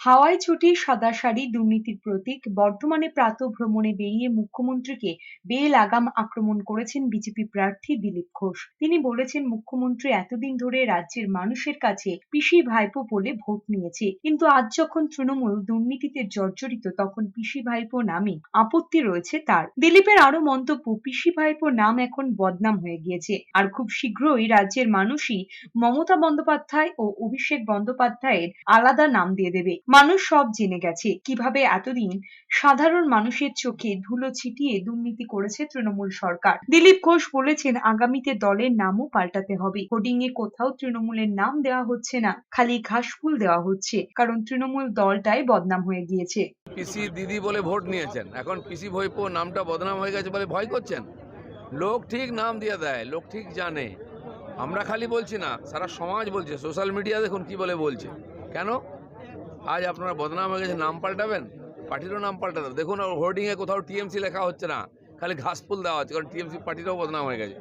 হাওয়ায় ছুটি সাদা শাড়ি দুর্নীতির প্রতীক বর্ধমানে প্রাতঃভ্রমণে বেরিয়ে মুখ্যমন্ত্রীকে বেলাগাম আক্রমণ করেছেন বিজেপি প্রার্থী দিলীপ ঘোষ। তিনি বলেছেন, মুখ্যমন্ত্রী এতদিন ধরে রাজ্যের মানুষের কাছে পিসি ভাইপো বলে ভোট নিয়েছে, কিন্তু আজ যখন তৃণমূল দুর্নীতিতে জর্জরিত তখন পিসি ভাইপো নামে আপত্তি রয়েছে তার। দিলীপের আরো মন্তব্য, পিসি ভাইপোর নাম এখন বদনাম হয়ে গিয়েছে, আর খুব শীঘ্রই রাজ্যের মানুষই মমতা বন্দ্যোপাধ্যায় ও অভিষেক বন্দ্যোপাধ্যায়ের আলাদা নাম দিয়ে দেবে। মানুষ সব জেনে গেছে কিভাবে এতদিন সাধারণ মানুষের চোখে ধুলো ছিটিয়ে দুর্নীতি করেছে তৃণমূল সরকার। দিলীপ ঘোষ বলেছেন, আগামীতে দলের নামও পাল্টাতে হবে। হোর্ডিং এ কোথাও তৃণমূলের নাম দেওয়া হচ্ছে না, খালি ঘাসফুল দেওয়া হচ্ছে, কারণ তৃণমূল দলটাই বদনাম হয়ে গিয়েছে। পিসি দিদি বলে ভোট নিয়েছেন, এখন পিসি ভাইপো নামটা বদনাম হয়ে গেছে বলে ভয় করছেন। লোক ঠিক নাম দিয়ে দেয়, লোক ঠিক জানে। আমরা খালি বলছি না, সারা সমাজ বলছে। সোশ্যাল মিডিয়া দেখুন কি বলে বলছে। কেন আজ আপনারা বদনাম হয়ে গেছে, নাম পাল্টাবেন? পার্টিরও নাম পাল্টাতে দেখুন, হোর্ডিংয়ে কোথাও টিএমসি লেখা হচ্ছে না, খালি ঘাসফুল দেওয়া হচ্ছে, কারণ টিএমসি পার্টিটাও বদনাম হয়ে গেছে।